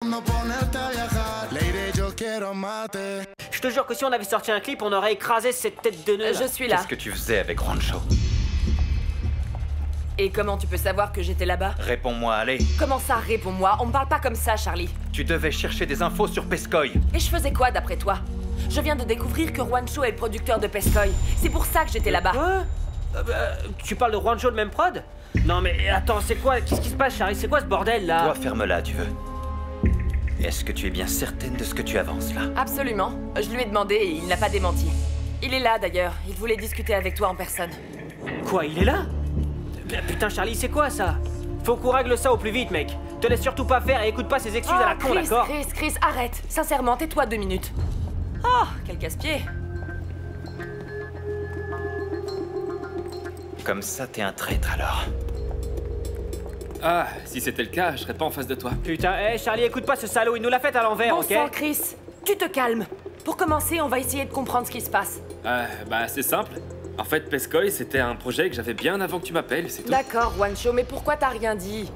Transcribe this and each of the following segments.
Je te jure que si on avait sorti un clip, on aurait écrasé cette tête de nœud. Je suis là. Qu'est-ce que tu faisais avec Rancho? Et comment tu peux savoir que j'étais là-bas? Réponds-moi, allez. Comment ça, réponds-moi? On me parle pas comme ça, Charlie. Tu devais chercher des infos sur Pescoy. Et je faisais quoi, d'après toi? Je viens de découvrir que Juancho est le producteur de Pescoy. C'est pour ça que j'étais là-bas. Quoi? Tu parles de Juancho, le même prod? Non mais attends, c'est quoi? Qu'est-ce qui se passe, Charlie? C'est quoi ce bordel, là? Toi, ferme-la, tu veux. Est-ce que tu es bien certaine de ce que tu avances, là? Absolument. Je lui ai demandé et il n'a pas démenti. Il est là, d'ailleurs. Il voulait discuter avec toi en personne. Quoi, il est là? Putain, Charlie, c'est quoi, ça? Faut qu'on règle ça au plus vite, mec. Te laisse surtout pas faire et écoute pas ces excuses à la con, d'accord? Chris, arrête. Sincèrement, tais-toi 2 minutes. Oh, quel casse-pied. Comme ça, t'es un traître, alors. Ah, si c'était le cas, je serais pas en face de toi. Putain, Charlie, écoute pas ce salaud, il nous l'a fait à l'envers, Bon ok? sang, Chris, tu te calmes. Pour commencer, on va essayer de comprendre ce qui se passe. Bah, c'est simple. En fait, Pescoy, c'était un projet que j'avais bien avant que tu m'appelles, c'est tout. D'accord, Juancho, mais pourquoi t'as rien dit?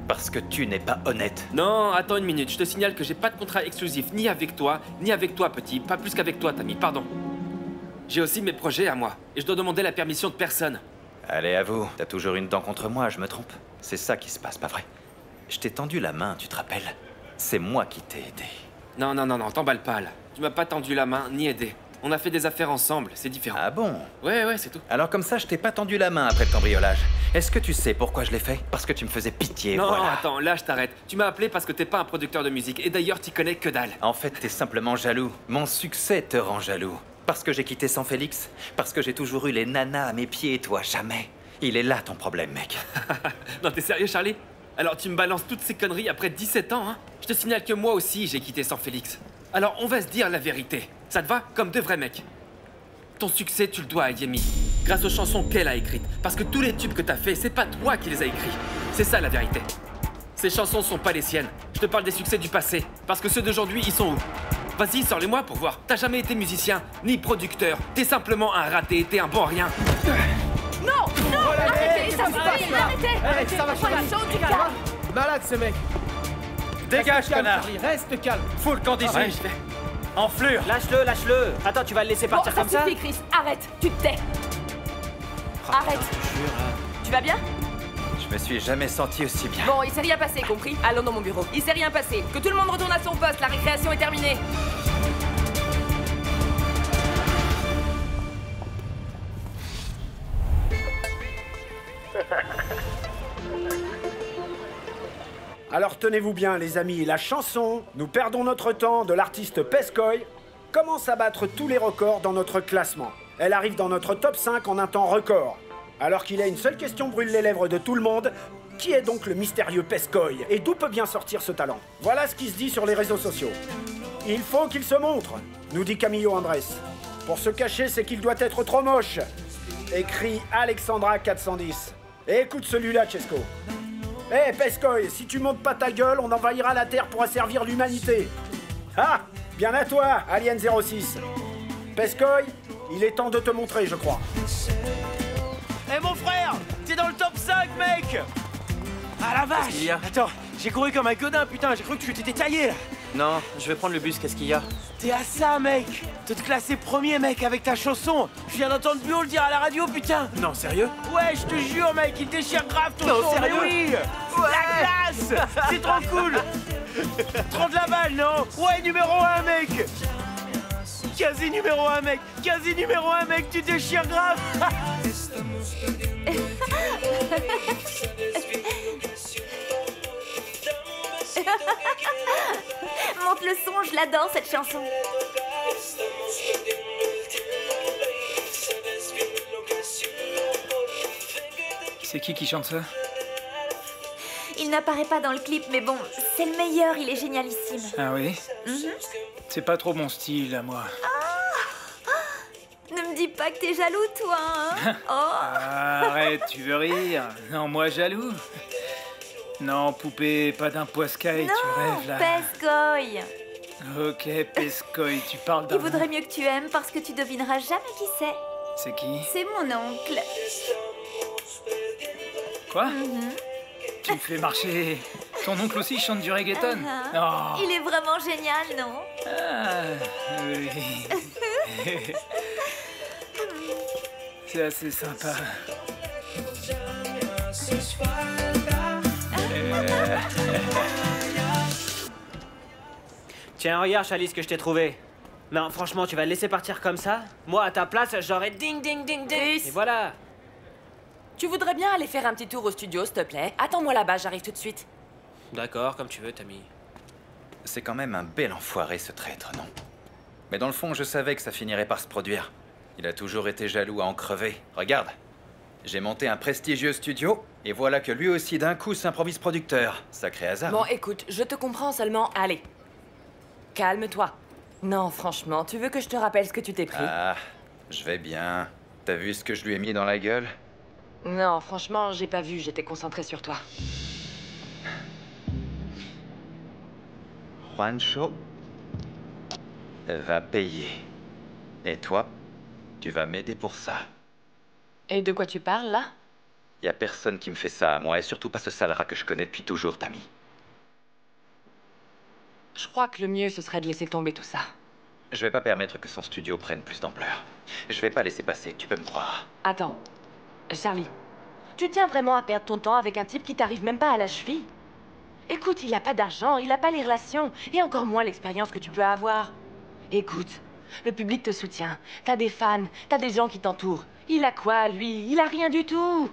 Parce que tu n'es pas honnête. Non, attends une minute, je te signale que j'ai pas de contrat exclusif, ni avec toi, petit. Pas plus qu'avec toi, Tammy, pardon. J'ai aussi mes projets à moi, et je dois demander la permission de personne. Allez, avoue, t'as toujours une dent contre moi, je me trompe. C'est ça qui se passe, pas vrai? Je t'ai tendu la main, tu te rappelles? C'est moi qui t'ai aidé. Non, t'emballe pas, là. Tu m'as pas tendu la main, ni aidé. On a fait des affaires ensemble, c'est différent. Ah bon? Ouais, c'est tout. Alors comme ça, je t'ai pas tendu la main après le cambriolage. Est-ce que tu sais pourquoi je l'ai fait? Parce que tu me faisais pitié, Non, voilà. attends, là je t'arrête. Tu m'as appelé parce que t'es pas un producteur de musique, et d'ailleurs t'y connais que dalle. En fait, t'es simplement jaloux. Mon succès te rend jaloux. Parce que j'ai quitté San Félix. Parce que j'ai toujours eu les nanas à mes pieds et toi, jamais. Il est là ton problème, mec. Non, t'es sérieux, Charlie? Alors tu me balances toutes ces conneries après 17 ans, hein? Je te signale que moi aussi j'ai quitté San Félix. Alors on va se dire la vérité. Ça te va? Comme deux vrais mecs. Ton succès, tu le dois à Yemi. Grâce aux chansons qu'elle a écrites. Parce que tous les tubes que t'as fait, c'est pas toi qui les as écrits. C'est ça la vérité. Ces chansons sont pas les siennes. Je te parle des succès du passé. Parce que ceux d'aujourd'hui, ils sont où? Vas-y, sors-les-moi pour voir. T'as jamais été musicien, ni producteur. T'es simplement un raté, t'es un bon rien. Non, arrêtez, ça suffit, arrêtez. Ça va, Juancho, tu calmes. Malade ce mec. Dégage, Reste calme, connard. Charlie, reste calme. Fous le camp d'ici. Ouais, je vais. Enflure. Lâche-le. Attends, tu vas le laisser Bon, partir ça comme ça? suffit, Chris, arrête, tu te tais. Arrête. Tu vas bien? Je me suis jamais senti aussi bien. Bon, il s'est rien passé, compris? Allons dans mon bureau. Il s'est rien passé. Que tout le monde retourne à son poste, la récréation est terminée. Alors tenez-vous bien les amis, la chanson « Nous perdons notre temps » de l'artiste Pescoy commence à battre tous les records dans notre classement. Elle arrive dans notre top 5 en un temps record. Alors qu'il y a une seule question brûle les lèvres de tout le monde, qui est donc le mystérieux Pescoy? Et d'où peut bien sortir ce talent? Voilà ce qui se dit sur les réseaux sociaux. Il faut qu'il se montre, nous dit Camillo Andrés. Pour se cacher, c'est qu'il doit être trop moche. Écrit Alexandra 410. Et écoute celui-là, Chesco. Hé, Pescoy, si tu montes pas ta gueule, on envahira la Terre pour asservir l'humanité. Ah, bien à toi, Alien 06. Pescoy, il est temps de te montrer, je crois. Eh mon frère, t'es dans le top 5, mec. Ah la vache. Qu'est-ce qu'il y a? Attends, j'ai couru comme un godin, putain, j'ai cru que tu t'étais taillé là. Non, je vais prendre le bus, qu'est-ce qu'il y a? T'es à ça, mec. De te classer premier, mec, avec ta chanson. Je viens d'entendre Bureau le dire à la radio, putain. Non, sérieux? Ouais, je te jure, mec, il déchire grave ton Non, son. sérieux? Mais oui. La classe. C'est trop cool. 30 la balle, non? Ouais, numéro 1, mec. Quasi numéro 1, mec. Quasi numéro 1, mec, tu déchires grave. Monte le son, je l'adore cette chanson. C'est qui chante ça? Il n'apparaît pas dans le clip, mais bon, c'est le meilleur, il est génialissime. Ah oui? Mhm. C'est pas trop mon style, à moi. Ne me dis pas que t'es jaloux, toi, hein. Oh. Arrête, tu veux rire? Non, moi jaloux? Non, poupée, pas d'un poiscaille, tu rêves là. Pescoy. Ok, Pescoy, tu parles d'un... Il vaudrait mieux que tu aimes parce que tu devineras jamais qui c'est. C'est qui? C'est mon oncle. Quoi? Tu me fais marcher Ton oncle aussi chante du reggaeton. Ah, Oh. il est vraiment génial, non? Ah, oui. C'est assez sympa. Tiens, regarde, Charlie, ce que je t'ai trouvé. Non, franchement, tu vas le laisser partir comme ça? Moi, à ta place, j'aurais ding, ding, ding, ding. Chris. Et voilà. Tu voudrais bien aller faire un petit tour au studio, s'il te plaît? Attends-moi là-bas, j'arrive tout de suite. D'accord, comme tu veux, Tammy. C'est quand même un bel enfoiré, ce traître, non? Mais dans le fond, je savais que ça finirait par se produire. Il a toujours été jaloux à en crever. Regarde, j'ai monté un prestigieux studio, et voilà que lui aussi d'un coup s'improvise producteur. Sacré hasard. Bon, hein. écoute, je te comprends seulement. Allez. Calme-toi. Non, franchement, tu veux que je te rappelle ce que tu t'es pris? Ah, je vais bien. T'as vu ce que je lui ai mis dans la gueule? Non, franchement, j'ai pas vu, j'étais concentrée sur toi. Juancho va payer. Et toi, tu vas m'aider pour ça. Et de quoi tu parles, là? Y a personne qui me fait ça à moi, et surtout pas ce sale rat que je connais depuis toujours, Tammy. Je crois que le mieux, ce serait de laisser tomber tout ça. Je vais pas permettre que son studio prenne plus d'ampleur. Je vais pas laisser passer, tu peux me croire. Attends. Charlie, tu tiens vraiment à perdre ton temps avec un type qui t'arrive même pas à la cheville? Écoute, il a pas d'argent, il a pas les relations, et encore moins l'expérience que tu peux avoir. Écoute, le public te soutient, t'as des fans, t'as des gens qui t'entourent. Il a quoi, lui? Il a rien du tout.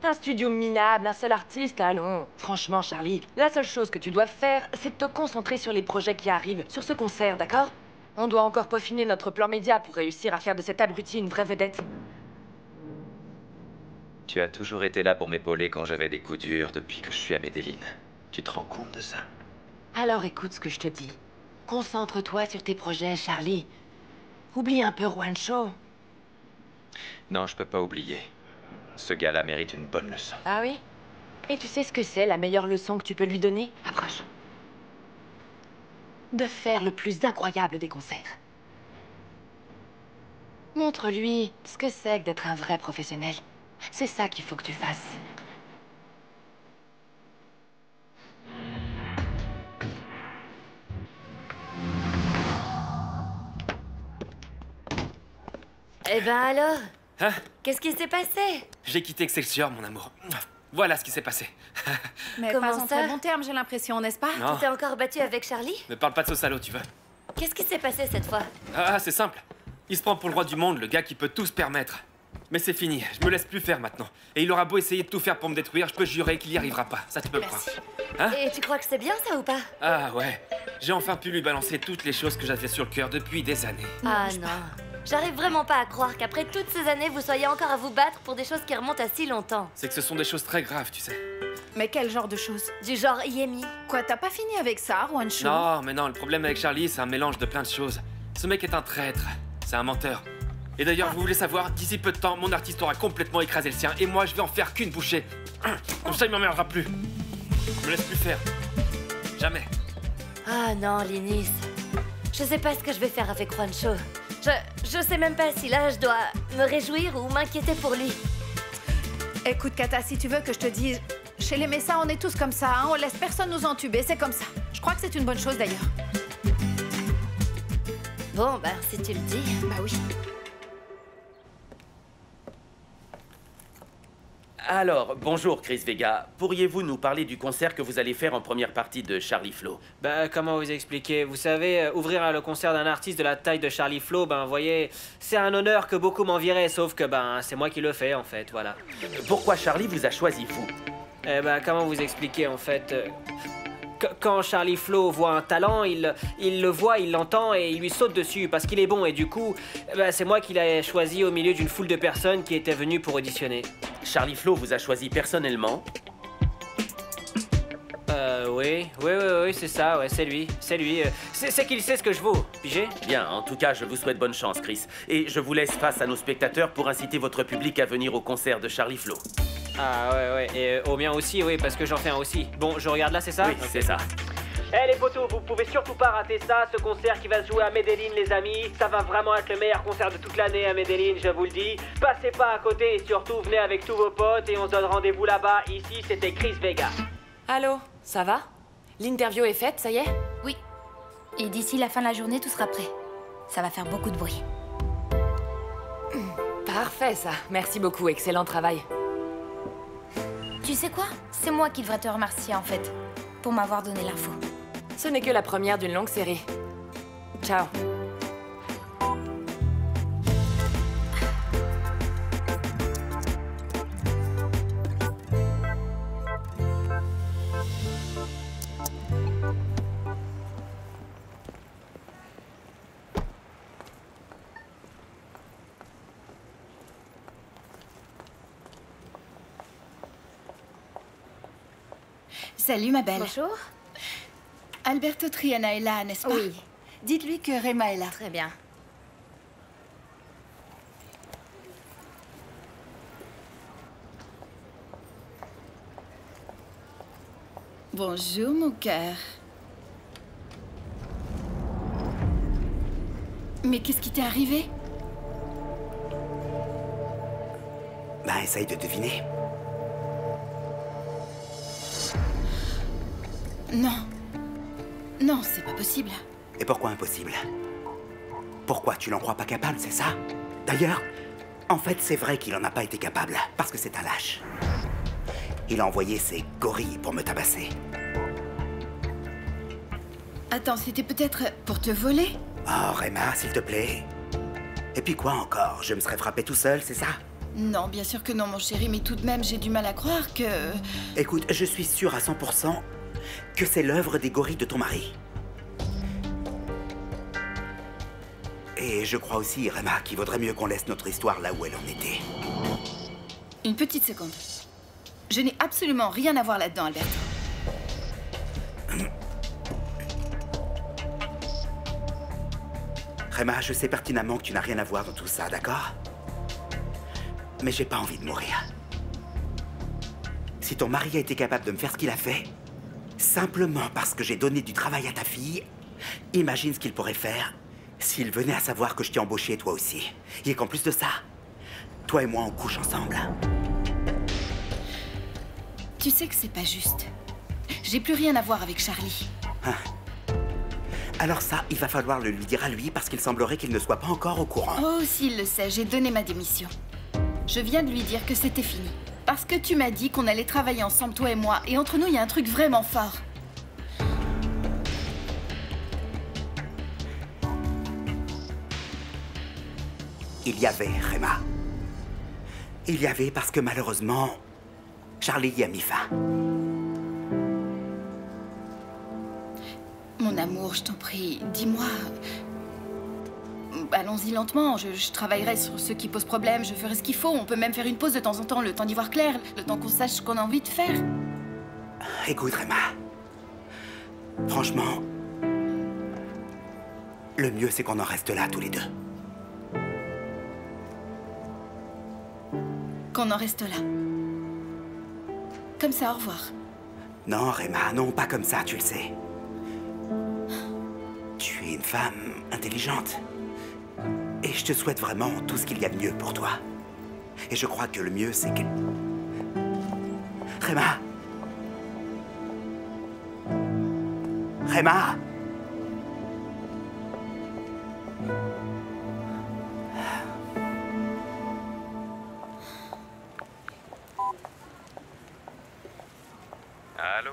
Un studio minable, un seul artiste, allons. Franchement, Charlie, la seule chose que tu dois faire, c'est de te concentrer sur les projets qui arrivent, sur ce concert, d'accord? On doit encore peaufiner notre plan média pour réussir à faire de cet abruti une vraie vedette. Tu as toujours été là pour m'épauler quand j'avais des coups durs depuis que je suis à Medellin. Tu te rends compte de ça? Alors écoute ce que je te dis. Concentre-toi sur tes projets, Charlie. Oublie un peu Juancho. Non, je peux pas oublier. Ce gars-là mérite une bonne leçon. Ah oui? Et tu sais ce que c'est la meilleure leçon que tu peux lui donner? Approche. De faire le plus incroyable des concerts. Montre-lui ce que c'est que d'être un vrai professionnel. C'est ça qu'il faut que tu fasses. Eh ben alors, Hein? qu'est-ce qui s'est passé? J'ai quitté Excelsior, mon amour. Voilà ce qui s'est passé. Mais Comment pas en ça? très bon terme, j'ai l'impression, n'est-ce pas? Non, Tu t'es encore battu avec Charlie? me parle pas de ce salaud, tu veux. Qu'est-ce qui s'est passé cette fois? Ah, c'est simple. Il se prend pour le roi du monde, le gars qui peut tout se permettre. Mais c'est fini, je me laisse plus faire maintenant. Et il aura beau essayer de tout faire pour me détruire, je peux jurer qu'il y arrivera pas. Ça, tu peux me croire. Hein? Et tu crois que c'est bien ça ou pas? Ah ouais. J'ai enfin pu lui balancer toutes les choses que j'avais sur le cœur depuis des années. Ah non. J'arrive vraiment pas à croire qu'après toutes ces années, vous soyez encore à vous battre pour des choses qui remontent à si longtemps. C'est que ce sont des choses très graves, tu sais. Mais quel genre de choses? Du genre Yemi. Quoi, t'as pas fini avec ça, Juancho? Non, mais non, le problème avec Charlie, c'est un mélange de plein de choses. Ce mec est un traître. C'est un menteur. Et d'ailleurs, vous voulez savoir, d'ici peu de temps, mon artiste aura complètement écrasé le sien, et moi, je vais en faire qu'une bouchée. Comme ça, il m'emmerdera plus. Je me laisse plus faire. Jamais. Ah non, Linis. Je sais pas ce que je vais faire avec Juancho. Je sais même pas si là, je dois me réjouir ou m'inquiéter pour lui. Écoute, Kata, si tu veux que je te dise, chez les Messa, on est tous comme ça, hein, on laisse personne nous entuber, c'est comme ça. Je crois que c'est une bonne chose d'ailleurs. Bon, bah, si tu le dis. Bah oui. Alors, bonjour Chris Vega. Pourriez-vous nous parler du concert que vous allez faire en première partie de Charlie Flow? Bah, comment vous expliquer? Vous savez, ouvrir le concert d'un artiste de la taille de Charlie Flow, ben, voyez, c'est un honneur que beaucoup m'envieraient, sauf que, ben, c'est moi qui le fais, en fait, voilà. Pourquoi Charlie vous a choisi vous? Eh ben, comment vous expliquer, en fait quand Charlie Flow voit un talent, il le voit, il l'entend et il lui saute dessus parce qu'il est bon. Et du coup, ben, c'est moi qui l'ai choisi au milieu d'une foule de personnes qui étaient venues pour auditionner. Charlie Flow vous a choisi personnellement? Oui, c'est ça, ouais, c'est lui. C'est qu'il sait ce que je vaux, pigé? Bien, en tout cas, je vous souhaite bonne chance, Chris. Et je vous laisse face à nos spectateurs pour inciter votre public à venir au concert de Charlie Flow. Ah ouais, et au mien aussi, oui, parce que j'en fais un aussi. Bon, je regarde là, c'est ça? Oui, c'est ça. Eh les potos, vous pouvez surtout pas rater ça, ce concert qui va se jouer à Medellin, les amis. Ça va vraiment être le meilleur concert de toute l'année à Medellin, je vous le dis. Passez pas à côté et surtout venez avec tous vos potes et on se donne rendez-vous là-bas. Ici, c'était Chris Vega. Allô, ça va? L'interview est faite, ça y est? Oui. Et d'ici la fin de la journée, tout sera prêt. Ça va faire beaucoup de bruit. Parfait, ça. Merci beaucoup, excellent travail. Tu sais quoi? C'est moi qui devrais te remercier, en fait, pour m'avoir donné l'info. Ce n'est que la première d'une longue série. Ciao. Salut, ma belle. Bonjour. Alberto Triana est là, n'est-ce pas? Oui. Dites-lui que Rema est là. Très bien. Bonjour, mon cœur. Mais qu'est-ce qui t'est arrivé? Bah, essaye de deviner. Non. Non, c'est pas possible. Et pourquoi impossible? Pourquoi tu l'en crois pas capable, c'est ça? D'ailleurs, en fait, c'est vrai qu'il en a pas été capable, parce que c'est un lâche. Il a envoyé ses gorilles pour me tabasser. Attends, c'était peut-être pour te voler? Oh, Rema, s'il te plaît. Et puis quoi encore? Je me serais frappé tout seul, c'est ça? Non, bien sûr que non, mon chéri, mais tout de même, j'ai du mal à croire que... Écoute, je suis sûr à 100% que c'est l'œuvre des gorilles de ton mari. Et je crois aussi, Rema, qu'il vaudrait mieux qu'on laisse notre histoire là où elle en était. Une petite seconde. Je n'ai absolument rien à voir là-dedans, Alberto. Rema, je sais pertinemment que tu n'as rien à voir dans tout ça, d'accord? Mais j'ai pas envie de mourir. Si ton mari a été capable de me faire ce qu'il a fait, simplement parce que j'ai donné du travail à ta fille, imagine ce qu'il pourrait faire s'il venait à savoir que je t'ai embauché, toi aussi. Et qu'en plus de ça, toi et moi, on couche ensemble. Tu sais que c'est pas juste. J'ai plus rien à voir avec Charlie. Hein? Alors ça, il va falloir le lui dire à lui parce qu'il semblerait qu'il ne soit pas encore au courant. Oh, s'il le sait, j'ai donné ma démission. Je viens de lui dire que c'était fini. Parce que tu m'as dit qu'on allait travailler ensemble, toi et moi. Et entre nous, il y a un truc vraiment fort. Il y avait, Rema. Il y avait parce que malheureusement, Charlie y a mis fin. Mon amour, je t'en prie, dis-moi... Allons-y lentement, je travaillerai sur ce qui pose problème, je ferai ce qu'il faut. On peut même faire une pause de temps en temps, le temps d'y voir clair, le temps qu'on sache ce qu'on a envie de faire. Écoute, Rema. Franchement, le mieux, c'est qu'on en reste là, tous les deux. Qu'on en reste là. Comme ça, au revoir. Non, Rema, non, pas comme ça, tu le sais. Tu es une femme intelligente. Et je te souhaite vraiment tout ce qu'il y a de mieux pour toi. Et je crois que le mieux, c'est que... Rema! Rema! Allô?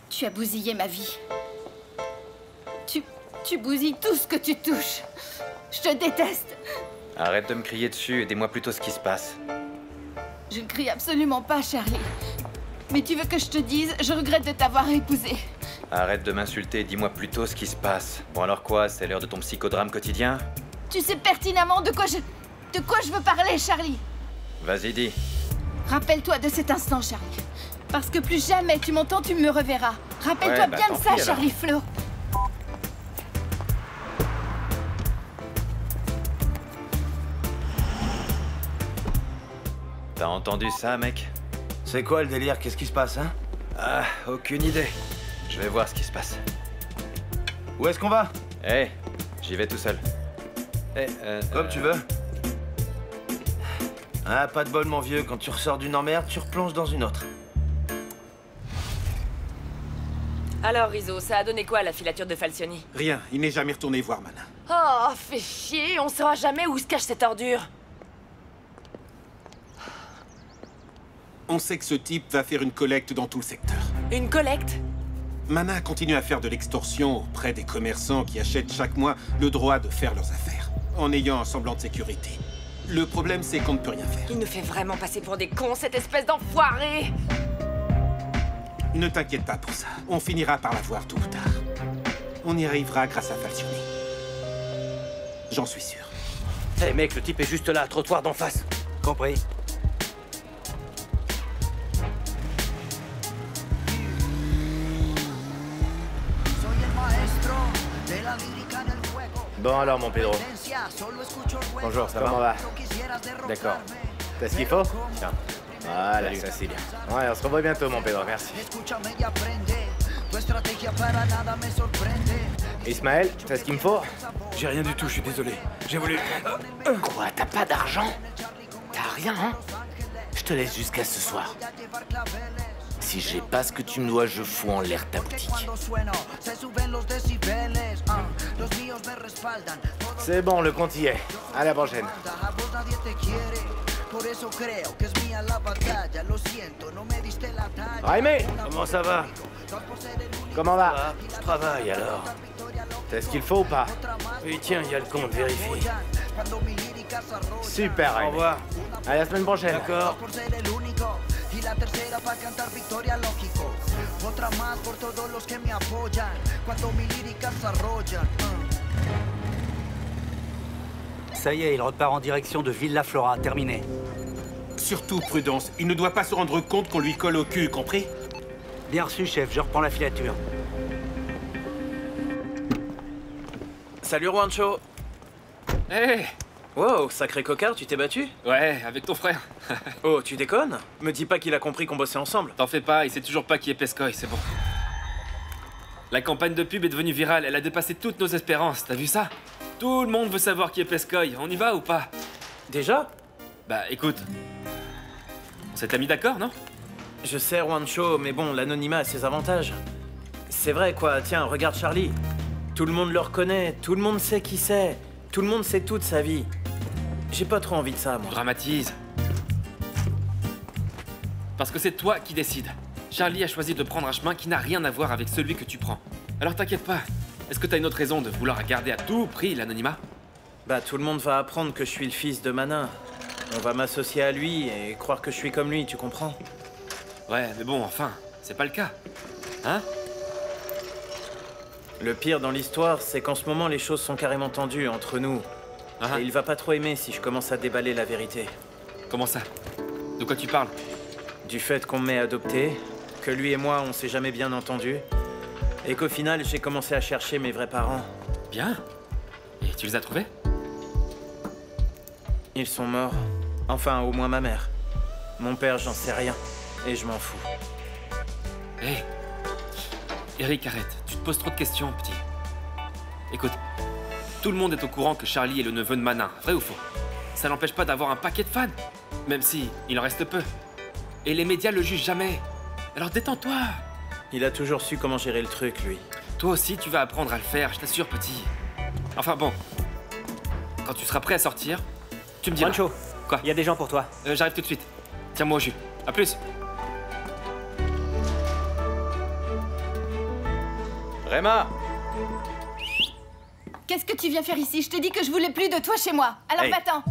Tu as bousillé ma vie. Tu bousilles tout ce que tu touches. Je te déteste. Arrête de me crier dessus et dis-moi plutôt ce qui se passe. Je ne crie absolument pas, Charlie. Mais tu veux que je te dise, je regrette de t'avoir épousé. Arrête de m'insulter et dis-moi plutôt ce qui se passe. Bon alors quoi, c'est l'heure de ton psychodrame quotidien? Tu sais pertinemment de quoi je veux parler, Charlie. Vas-y, dis. Rappelle-toi de cet instant, Charlie. Parce que plus jamais tu m'entends, tu me reverras. Rappelle-toi bien de ça, Charlie Flo. T'as entendu ça, mec? C'est quoi le délire? Qu'est-ce qui se passe, hein? Ah, aucune idée. Je vais voir ce qui se passe. Où est-ce qu'on va? Eh, j'y vais tout seul. Comme tu veux. Ah, pas de bol, mon vieux. Quand tu ressors d'une emmerde, tu replonges dans une autre. Alors, Rizzo, ça a donné quoi la filature de Falcioni? Rien, il n'est jamais retourné voir Mana. Oh, fais chier, on saura jamais où se cache cette ordure. On sait que ce type va faire une collecte dans tout le secteur. Une collecte? Mana continue à faire de l'extorsion auprès des commerçants qui achètent chaque mois le droit de faire leurs affaires, en ayant un semblant de sécurité. Le problème, c'est qu'on ne peut rien faire. Il nous fait vraiment passer pour des cons, cette espèce d'enfoiré! Ne t'inquiète pas pour ça. On finira par la voir tôt ou tard. On y arrivera grâce à Falcioni. J'en suis sûr. Hé hey mec, le type est juste là, trottoir d'en face. Compris. Bon alors mon Pedro. Bonjour, ça va? Comment va? D'accord. T'as ce qu'il faut? Tiens. Voilà, ça c'est bien. Ouais, on se revoit bientôt mon Pedro, merci. Ismaël, t'as ce qu'il me faut? J'ai rien du tout, je suis désolé. J'ai voulu... Quoi, t'as pas d'argent? T'as rien, hein? Je te laisse jusqu'à ce soir. Si j'ai pas ce que tu me dois, je fous en l'air ta boutique. C'est bon, le compte y est. À la prochaine. Raimé! Comment ça va? Comment va? Je travaille alors. T'as ce qu'il faut ou pas? Oui, tiens, il y a le compte, vérifie. Super, Raimé. Au revoir. À la semaine prochaine. D'accord. Ça y est, il repart en direction de Villa Flora, terminé. Surtout prudence, il ne doit pas se rendre compte qu'on lui colle au cul, compris? Bien reçu, chef, je reprends la filature. Salut Juancho. Hé Wow, sacré cocard, tu t'es battu? Ouais, avec ton frère. Oh, tu déconnes? Me dis pas qu'il a compris qu'on bossait ensemble. T'en fais pas, il sait toujours pas qui est Pescoy, c'est bon. La campagne de pub est devenue virale, elle a dépassé toutes nos espérances, t'as vu ça? Tout le monde veut savoir qui est Pescoy, on y va ou pas? Déjà? Bah écoute, on s'était mis d'accord, non? Je sais, Juancho, mais bon, l'anonymat a ses avantages. C'est vrai, quoi. Tiens, regarde Charlie. Tout le monde le reconnaît, tout le monde sait qui c'est. Tout le monde sait tout de sa vie. J'ai pas trop envie de ça, moi. Dramatise. Parce que c'est toi qui décides. Charlie a choisi de prendre un chemin qui n'a rien à voir avec celui que tu prends. Alors t'inquiète pas. Est-ce que t'as une autre raison de vouloir garder à tout prix l'anonymat? Bah, tout le monde va apprendre que je suis le fils de Mana. On va m'associer à lui et croire que je suis comme lui, tu comprends? Ouais, mais bon, enfin, c'est pas le cas. Hein? Le pire dans l'histoire, c'est qu'en ce moment, les choses sont carrément tendues entre nous. Et il va pas trop aimer si je commence à déballer la vérité. Comment ça? De quoi tu parles? Du fait qu'on m'ait adopté, que lui et moi, on s'est jamais bien entendu, et qu'au final, j'ai commencé à chercher mes vrais parents. Bien. Et tu les as trouvés? Ils sont morts. Enfin, au moins ma mère. Mon père, j'en sais rien. Et je m'en fous. Hé Eric, arrête. Tu te poses trop de questions, petit. Écoute, tout le monde est au courant que Charlie est le neveu de Mana, vrai ou faux? Ça n'empêche pas d'avoir un paquet de fans, même si il en reste peu. Et les médias le jugent jamais. Alors détends-toi. Il a toujours su comment gérer le truc, lui. Toi aussi, tu vas apprendre à le faire, je t'assure, petit. Enfin bon, quand tu seras prêt à sortir, tu me diras. Juancho, quoi? Il y a des gens pour toi. J'arrive tout de suite. Tiens-moi au jus. À plus. Réma! Qu'est-ce que tu viens faire ici? Je te dis que je voulais plus de toi chez moi. Alors va-t'en.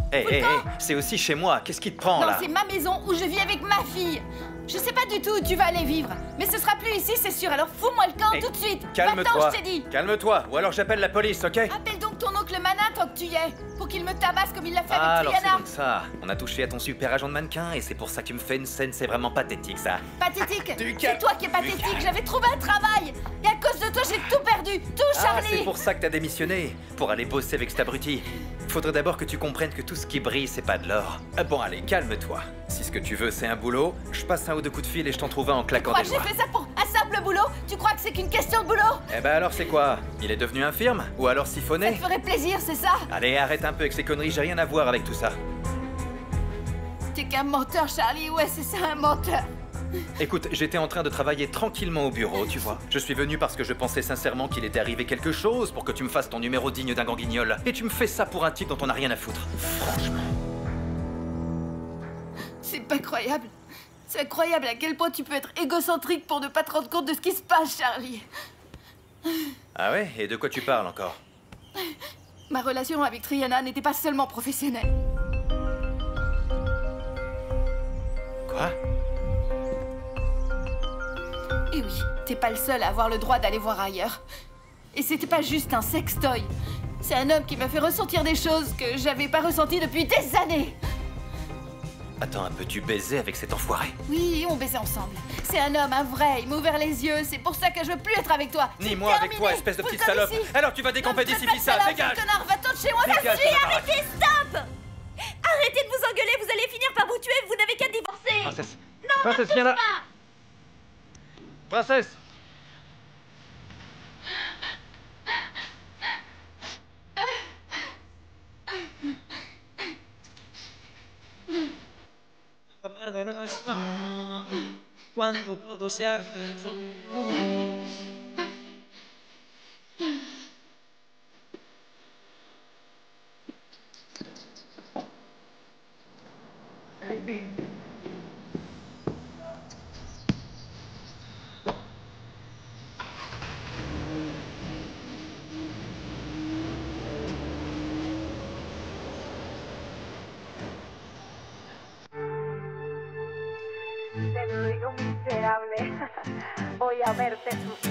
C'est aussi chez moi. Qu'est-ce qui te prend, non, là? c'est ma maison où je vis avec ma fille. Je sais pas du tout où tu vas aller vivre, mais ce sera plus ici, c'est sûr. Alors fous-moi le camp tout de suite. Calme-toi. Je t'ai dit. Calme-toi, ou alors j'appelle la police, ok? Appelle donc ton oncle Mana tant que tu y es, pour qu'il me tabasse comme il l'a fait avec alors c'est Triana. donc ça. On a touché à ton super agent de mannequin et c'est pour ça que tu me fais une scène, c'est vraiment pathétique, ça. Pathétique? C'est toi qui es pathétique. J'avais trouvé un travail et à cause de toi j'ai tout perdu, tout, Charlie. C'est pour ça que t'as démissionné, pour aller bosser avec cet abruti. Faudrait d'abord que tu comprennes que tout ce qui brille, c'est pas de l'or. Bon, allez, calme-toi. Si ce que tu veux, c'est un boulot, je passe un ou deux coups de fil et je t'en trouve un en claquant des doigts. J'ai fait ça pour un simple boulot? Tu crois que c'est qu'une question de boulot? Eh ben alors c'est quoi? Il est devenu infirme? Ou alors siphonné? Ça te ferait plaisir, c'est ça? Allez, arrête un peu avec ces conneries, j'ai rien à voir avec tout ça. T'es qu'un menteur, Charlie. Ouais, c'est ça, un menteur. Écoute, j'étais en train de travailler tranquillement au bureau, tu vois. Je suis venu parce que je pensais sincèrement qu'il était arrivé quelque chose pour que tu me fasses ton numéro digne d'un ganguignol. Et tu me fais ça pour un type dont on n'a rien à foutre. Franchement. C'est pas croyable. C'est incroyable à quel point tu peux être égocentrique pour ne pas te rendre compte de ce qui se passe, Charlie. Ah ouais? Et de quoi tu parles encore? Ma relation avec Triana n'était pas seulement professionnelle. Quoi? Et oui, t'es pas le seul à avoir le droit d'aller voir ailleurs. Et c'était pas juste un sextoy. C'est un homme qui m'a fait ressentir des choses que j'avais pas ressenties depuis des années. Attends un peu, tu baisais avec cet enfoiré? Oui, on baisait ensemble. C'est un homme, un vrai. Il m'a ouvert les yeux. C'est pour ça que je veux plus être avec toi. Ni moi avec toi, espèce de petite salope. Alors tu vas décamper d'ici, Pissa, dégage! Connard, va-t'en de chez moi, Ça suffit, arrêtez, stop! Arrêtez de vous engueuler, vous allez finir par vous tuer, vous n'avez qu'à divorcer. Princesse. Non, Princesse, viens là. Princesse. Quando todo se arranjó. Te digo miserable. Voy a verte sufrir.